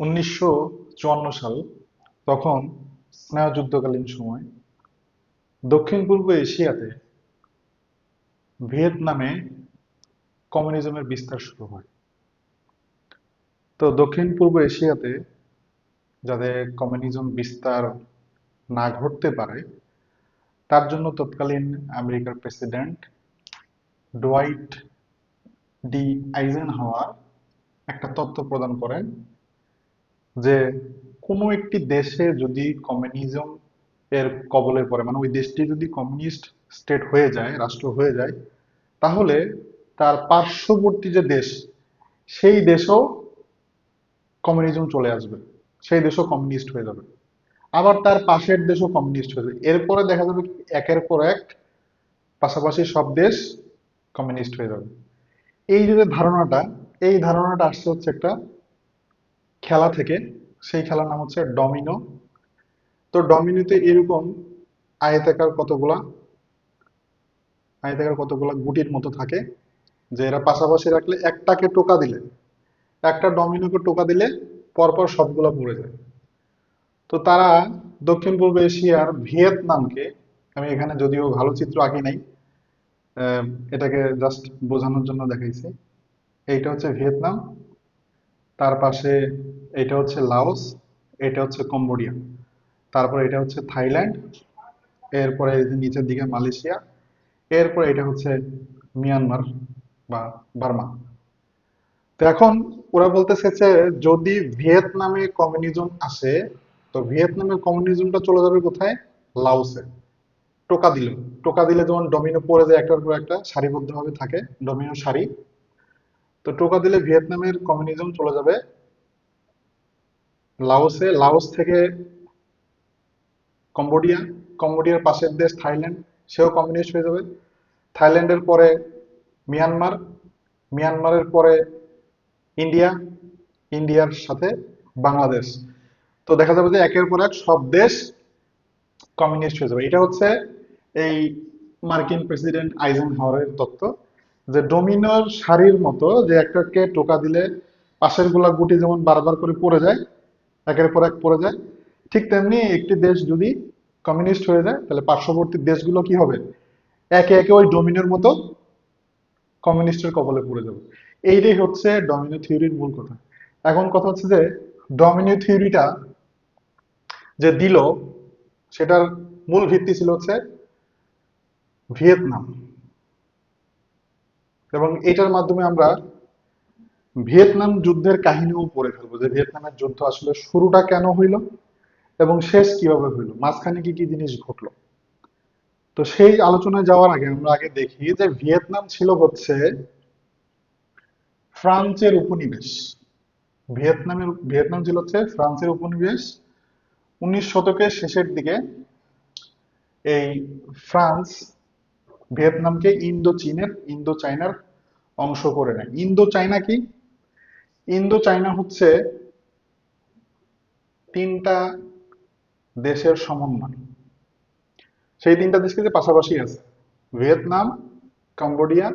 1954 সাল, তখন স্নায়ুযুদ্ধকালীন সময় দক্ষিণ পূর্ব এশিয়াতে ভিয়েতনামে কমিউনিজমের বিস্তার শুরু হয়। তো দক্ষিণ পূর্ব এশিয়াতে যাতে কমিউনিজম বিস্তার না ঘটতে পারে, তার জন্য তৎকালীন আমেরিকার প্রেসিডেন্ট ডোয়াইট ডি আইজেনহাওয়ার একটা তত্ত্ব প্রদান করেন যে কোনো একটি দেশে যদি কমিউনিজম এর কবলে পড়ে, মানে ওই দেশটি যদি কমিউনিস্ট স্টেট হয়ে যায়, রাষ্ট্র হয়ে যায়, তাহলে তার পার্শ্ববর্তী যে দেশ, সেই দেশও কমিউনিজম চলে আসবে, সেই দেশও কমিউনিস্ট হয়ে যাবে, আবার তার পাশের দেশও কমিউনিস্ট হয়ে যাবে। এরপরে দেখা যাবে কি একের পর এক পাশাপাশি সব দেশ কমিউনিস্ট হয়ে যাবে। এই যে যে ধারণাটা, এই ধারণাটা আসছে হচ্ছে একটা খেলা থেকে। সেই খেলার নাম হচ্ছে ডমিনো। তো ডমিনোতে এরকম আয়তাকার কতগুলা আয়তাকার কতগুলা গুটির মতো থাকে, যে এরা পাশাপাশি রাখলে একটাকে টোকা দিলে, একটা ডমিনোকে টোকা দিলে পরপর সবগুলা পড়ে যায়। তো তারা দক্ষিণ পূর্ব এশিয়ার ভিয়েতনামকে, আমি এখানে যদিও ভালো চিত্র আঁকি নাই, আহ, এটাকে জাস্ট বোঝানোর জন্য দেখাইছি। এইটা হচ্ছে ভিয়েতনাম, তার পাশে এটা হচ্ছে লাওস, এটা হচ্ছে কম্বোডিয়া, তারপর এটা হচ্ছে থাইল্যান্ড, এরপরে এই যে নিচের দিকে মালয়েশিয়া, এরপরে এটা হচ্ছে মিয়ানমার বা বার্মা। তো এখন ওরা বলতেছে যে যদি ভিয়েতনামে কমিউনিজম আসে, তো ভিয়েতনামের কমিউনিজমটা চলে যাবে কোথায়? লাওসে। টোকা দিল, টোকা দিলে যেমন ডমিনো পড়ে যায় একটার পর একটা সারিবদ্ধভাবে থাকে, ডমিনো সারি। তো টোকা দিলে ভিয়েতনামের কমিউনিজম চলে যাবে লাওসে, লাওস থেকে কম্বোডিয়া, কম্বোডিয়ার পাশের দেশ থাইল্যান্ড, সেও কমিউনিস্ট হয়ে যাবে। থাইল্যান্ডের পরে মিয়ানমার, মিয়ানমারের পরে ইন্ডিয়া, ইন্ডিয়ার সাথে বাংলাদেশ। তো দেখা যাবে যে একের পর এক সব দেশ কমিউনিস্ট হয়ে যাবে। এটা হচ্ছে এই মার্কিন প্রেসিডেন্ট আইজেনহাওয়ারের তত্ত্ব, যে ডোমিনোর সারির মতো, যে একটাকে টোকা দিলে পাশের গুলা গুটি যেমন বারবার করে পড়ে যায়, একের পর এক পড়ে যায়, ঠিক তেমনি একটি দেশ যদি কমিউনিস্ট হয়ে যায়, তাহলে পার্শ্ববর্তী দেশগুলো কি হবে? একে একে ওই ডোমিনোর মতো কমিউনিস্টের কবলে পড়ে যাবে। এইটাই হচ্ছে ডমিনো থিওরির মূল কথা। এখন কথা হচ্ছে যে ডমিনো থিওরিটা যে দিল, সেটার মূল ভিত্তি ছিল হচ্ছে ভিয়েতনাম। এবং এটার মাধ্যমে আমরা ভিয়েতনাম যুদ্ধের কাহিনীও পড়ে ফেলবো, যে ভিয়েতনামের যুদ্ধ আসলে শুরুটা কেন হইলো এবং শেষ কিভাবে হইলো, মাঝখানে কি কি জিনিস ঘটলো। তো সেই আলোচনায় যাওয়ার আগে আমরা আগে দেখি যে ভিয়েতনাম ছিল হচ্ছে ফ্রান্সের উপনিবেশ। ভিয়েতনাম ছিল হচ্ছে ফ্রান্সের উপনিবেশ। 19 শতকের শেষের দিকে এই ফ্রান্স ভিয়েতনামকে ইন্দো চাইনার অংশ করে নেয়। ইন্দো চাইনা কি? ইন্দো চাইনা হচ্ছে তিনটা দেশের সমন্বয়। সেই তিনটা দেশকে যে পাশাপাশি আছে, ভিয়েতনাম, কম্বোডিয়া,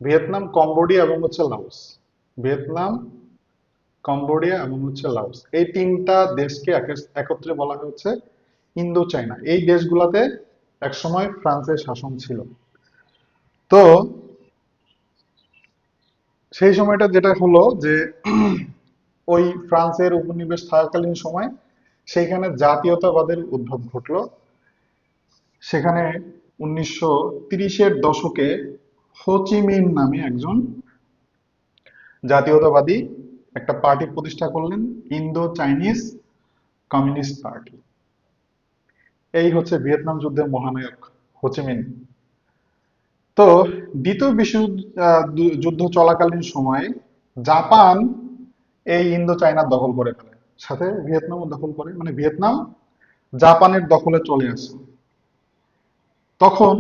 ভিয়েতনাম, কম্বোডিয়া এবং হচ্ছে লাওস। ভিয়েতনাম, কম্বোডিয়া এবং হচ্ছে লাওস, এই তিনটা দেশকে একত্রে বলা হচ্ছে ইন্দো চাইনা। এই দেশগুলাতে একসময় ফ্রান্সের শাসন ছিল। তো সেই সময়টা যেটা হলো যে ওই ফ্রান্সের উপনিবেশ থাকাকালীন সময় সেইখানে জাতীয়তাবাদের উদ্ভব ঘটলো। সেখানে 1930-এর দশকে হোচিমিন নামে একজন জাতীয়তাবাদী একটা পার্টি প্রতিষ্ঠা করলেন, ইন্দো চাইনিজ কমিউনিস্ট পার্টি। এই হচ্ছে ভিয়েতনাম যুদ্ধের মহানায়ক হোচিমিন। তো দ্বিতীয় যুদ্ধ চলাকালীন সময়ে জাপান এই ইন্দো চায়নার দখল করে ফেলে, সাথে ভিয়েতনামও দখল করে, মানে ভিয়েতনাম জাপানের দখলে চলে আসে। তখন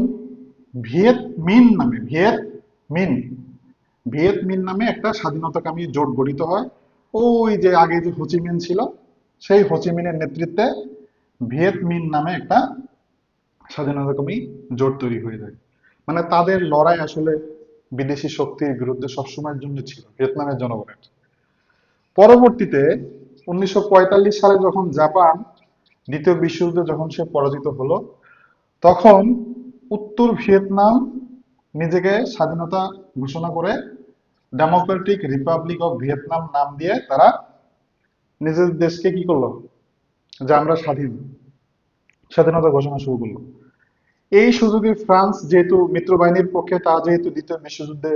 ভিয়েত মিন নামে মিন ভিয়েত মিন নামে একটা স্বাধীনতাকামী জোট গঠিত হয়। ওই যে আগে যে হোচিমিন ছিল, সেই হোচিমিনের নেতৃত্বে ভিয়েত মিন নামে একটা স্বাধীনতাকামী জোট তৈরি হয়ে যায়। মানে তাদের লড়াই আসলে বিদেশি শক্তির বিরুদ্ধে সবসময়ের জন্য ছিল ভিয়েতনামের জনগণের। পরবর্তীতে 1945 সালে যখন জাপান দ্বিতীয় বিশ্বযুদ্ধে যখন সে পরাজিত হলো, তখন উত্তর ভিয়েতনাম নিজেকে স্বাধীনতা ঘোষণা করে ডেমোক্রেটিক রিপাবলিক অফ ভিয়েতনাম নাম দিয়ে তারা নিজের দেশকে কি করলো, যে আমরা স্বাধীন, স্বাধীনতা ঘোষণা শুরু করলো। এই সুযোগে ফ্রান্স যেহেতু মিত্রবাহিনীর পক্ষে, তা যেহেতু দ্বিতীয় বিশ্বযুদ্ধে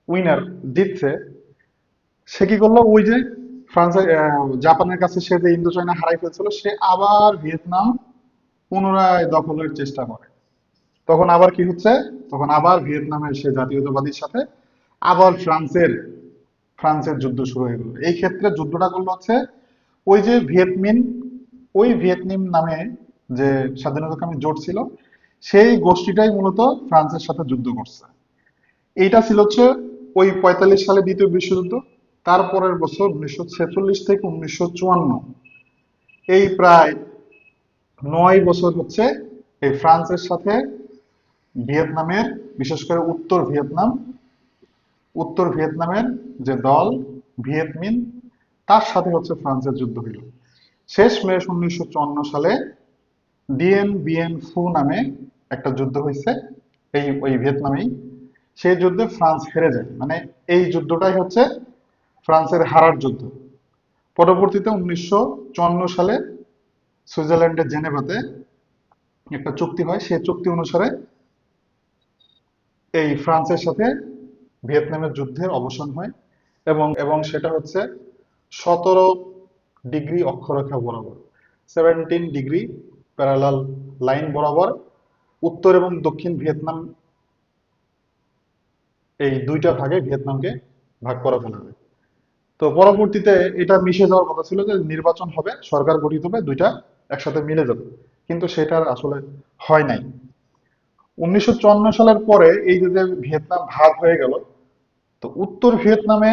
উইনার জিতছে, সে কি করলো, ওই যে ফ্রান্সের জাপানের কাছে সে যে ইন্দো চায়না হারাই ফেলছিল, সে আবার ভিয়েতনাম পুনরায় দখলের চেষ্টা করে। তখন আবার কি হচ্ছে, তখন আবার ভিয়েতনামের সে জাতীয়তাবাদীর সাথে আবার ফ্রান্সের যুদ্ধ শুরু হয়ে গেল। এই ক্ষেত্রে যুদ্ধটা করলো হচ্ছে ওই যে ভিয়েতমিন নামে যে স্বাধীনতাকামী জোট ছিল, সেই গোষ্ঠীটাই মূলত ফ্রান্সের সাথে যুদ্ধ করছে। এইটা ছিল হচ্ছে ওই 45 সালে দ্বিতীয় বিশ্বযুদ্ধ। তারপরের বছর 1946 থেকে 1954, এই প্রায় 9 বছর হচ্ছে এই ফ্রান্সের সাথে ভিয়েতনামের, বিশেষ করে উত্তর ভিয়েতনামের যে দল ভিয়েতমিন, তার সাথে হচ্ছে ফ্রান্সের যুদ্ধ হইল। শেষমেশ 1954 সালে ডিএন বিএন ফু নামে একটা যুদ্ধ হয়েছে ওই ভিয়েতনামেই। সেই যুদ্ধে ফ্রান্স হেরে যায়, মানে এই যুদ্ধটাই হচ্ছে ফ্রান্সের হারার যুদ্ধ। পরবর্তীতে 1954 সালে সুইজারল্যান্ডের জেনেভাতে একটা চুক্তি হয়, সেই চুক্তি অনুসারে এই ফ্রান্সের সাথে ভিয়েতনামের যুদ্ধের অবসান হয়, এবং সেটা হচ্ছে 17 ডিগ্রি অক্ষরেখা বরাবর, 17 ডিগ্রি প্যারালাল লাইন বরাবর উত্তর এবং দক্ষিণ ভিয়েতনাম, এই দুইটা ভাগে ভিয়েতনামকে ভাগ করা ফেলা হয়। তো পরবর্তীতে এটা মিশে যাওয়ার কথা ছিল, যে নির্বাচন হবে, সরকার গঠিত হবে, দুইটা একসাথে মিলে যাবে, কিন্তু সেটা আসলে হয় নাই। 1954 সালের পরে এই যে ভিয়েতনাম ভাগ হয়ে গেল, তো উত্তর ভিয়েতনামে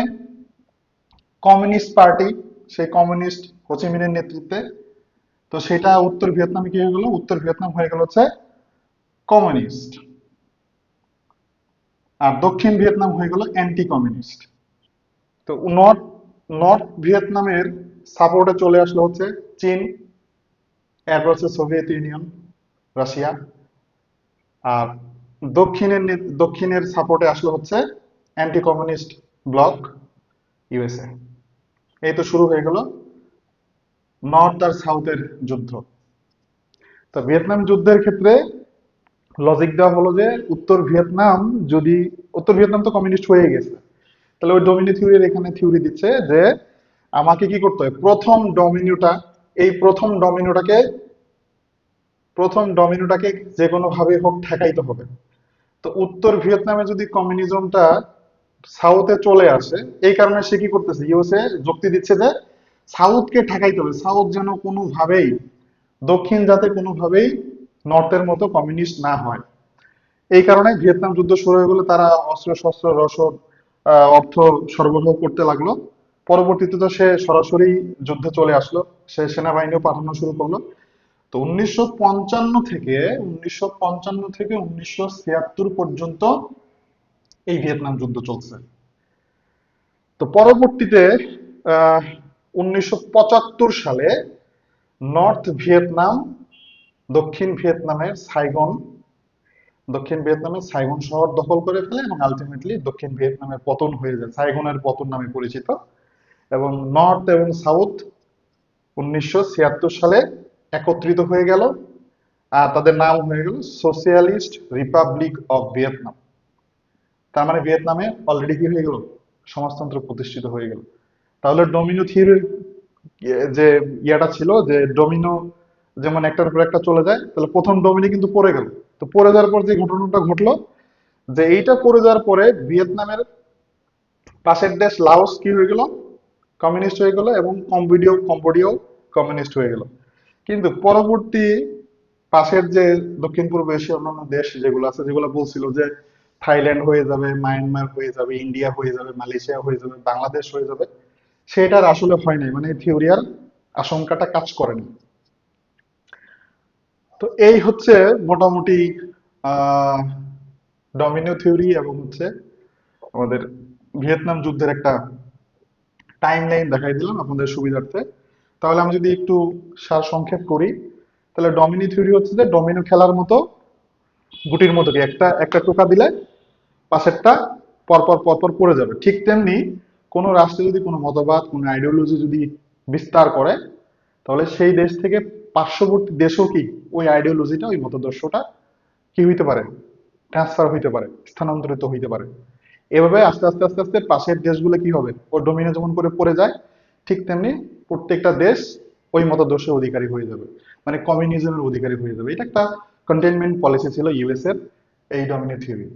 কমিউনিস্ট পার্টি, সেই কমিউনিস্ট হোচিমিনের নেতৃত্বে, তো সেটা উত্তর ভিয়েতনামে কি হয়ে গেল, উত্তর ভিয়েতনাম হয়ে গেল হচ্ছে কমিউনিস্ট, আর দক্ষিণ ভিয়েতনাম হয়ে গেল অ্যান্টি কমিউনিস্ট। তো নর্থ নর্থ ভিয়েতনামের সাপোর্টে চলে আসলো হচ্ছে চীন, এরপর হচ্ছে সোভিয়েত ইউনিয়ন, রাশিয়া, আর দক্ষিণের সাপোর্টে আসলো হচ্ছে অ্যান্টি কমিউনিস্ট ব্লক, ইউএসএ। এই তো শুরু হয়ে গেল নর্থ আর সাউথের যুদ্ধ। তো ভিয়েতনাম যুদ্ধের ক্ষেত্রে লজিক দেওয়া হলো যে যদি উত্তর ভিয়েতনাম তো কমিউনিস্ট হয়ে গেছে, তাহলে ওই ডোমিনো থিওরির এখানে থিওরি দিচ্ছে যে আমাকে কি করতে হয়, এই প্রথম ডমিনোটাকে যে কোনো ভাবে হোক ঠেকাইতে হবে। তো উত্তর ভিয়েতনামে যদি কমিউনিজমটা সাউথে চলে আসে, এই কারণে সে কি করতেছে, ইউএসএ যুক্তি দিচ্ছে যে সাউথকে ঠেকাইতে হবে, সাউথ যেন কোনোভাবেই, দক্ষিণ যাতে কোনোভাবেই নর্থের মতো কমিউনিস্ট না হয়। এই কারণে ভিয়েতনাম যুদ্ধ শুরু হয়ে গেলে তারা অস্ত্র শস্ত্র রসদ, অর্থ সরবরাহ করতে লাগলো। পরবর্তীতে তো সে সরাসরি যুদ্ধে চলে আসলো, সে সেনাবাহিনীও পাঠানো শুরু করলো। তো 1955 থেকে 1976 পর্যন্ত এই ভিয়েতনাম যুদ্ধ চলছে। তো পরবর্তীতে আহ 1975 সালে নর্থ ভিয়েতনাম দক্ষিণ ভিয়েতনামের সাইগন শহর দখল করে ফেলে, এবং আলটিমেটলি দক্ষিণ ভিয়েতনামের পতন হয়ে যায়, সাইগনের পতন নামে পরিচিত। এবং নর্থ এবং সাউথ 1976 সালে একত্রিত হয়ে গেল, আর তাদের নাম হয়ে গেল সোশিয়ালিস্ট রিপাবলিক অফ ভিয়েতনাম। তার মানে ভিয়েতনামে অলরেডি কি হয়ে গেল, সমাজতন্ত্র প্রতিষ্ঠিত হয়ে গেল। তাহলে ডোমিনো থিওরির যে ইয়াটা ছিল, যে ডোমিনো যেমন একটার পর একটা চলে যায়, তাহলে প্রথম ডোমিনো কিন্তু পড়ে গেল। তো পড়ে যাওয়ার পর যে ঘটনাটা ঘটলো, যে এইটা পড়ে যাওয়ার পরে ভিয়েতনামের পাশের দেশ লাওস কি হয়ে গেল, কমিউনিস্ট হয়ে গেল, এবং কম্বোডিয়াও কমিউনিস্ট হয়ে গেল। কিন্তু পরবর্তী পাশের যে দক্ষিণ পূর্ব এশিয়ার অন্যান্য দেশ যেগুলো আছে, যেগুলো বলছিল যে থাইল্যান্ড হয়ে যাবে, মায়ানমার হয়ে যাবে, ইন্ডিয়া হয়ে যাবে, মালয়েশিয়া হয়ে যাবে, বাংলাদেশ হয়ে যাবে, সেটার আসলে হয় নাই, মানে থিওরি আর আশঙ্কাটা কাজ করেনি। তো এই হচ্ছে মোটামুটি আহ ডমিনো থিওরি এবং হচ্ছে আমাদের ভিয়েতনাম যুদ্ধের একটা টাইম লাইন দেখাই দিলাম আপনাদের সুবিধার্থে। তাহলে আমি যদি একটু সার সংক্ষেপ করি, তাহলে ডমিনো থিওরি হচ্ছে যে ডমিনো খেলার মতো, গুটির মতো কি একটা একটা টোকা দিলে পাশেরটা পরপর পরপর পড়ে যাবে, ঠিক তেমনি কোনো রাষ্ট্রে যদি কোনো মতবাদ, কোনো আইডিওলজি যদি বিস্তার করে, তাহলে সেই দেশ থেকে পার্শ্ববর্তী দেশও কি ওই আইডিওলজিটা, ওই মতাদর্শটা কি হইতে পারে, ট্রান্সফার হইতে পারে, স্থানান্তরিত হইতে পারে। এভাবে আস্তে আস্তে আস্তে আস্তে পাশের দেশগুলো কি হবে, ওর ডোমিনে যেমন করে পড়ে যায়, ঠিক তেমনি প্রত্যেকটা দেশ ওই মতাদর্শের অধিকারী হয়ে যাবে, মানে কমিউনিজমের অধিকারী হয়ে যাবে। এটা একটা কন্টেইনমেন্ট পলিসি ছিল ইউএস এর, এই ডমিনেট থিওরি।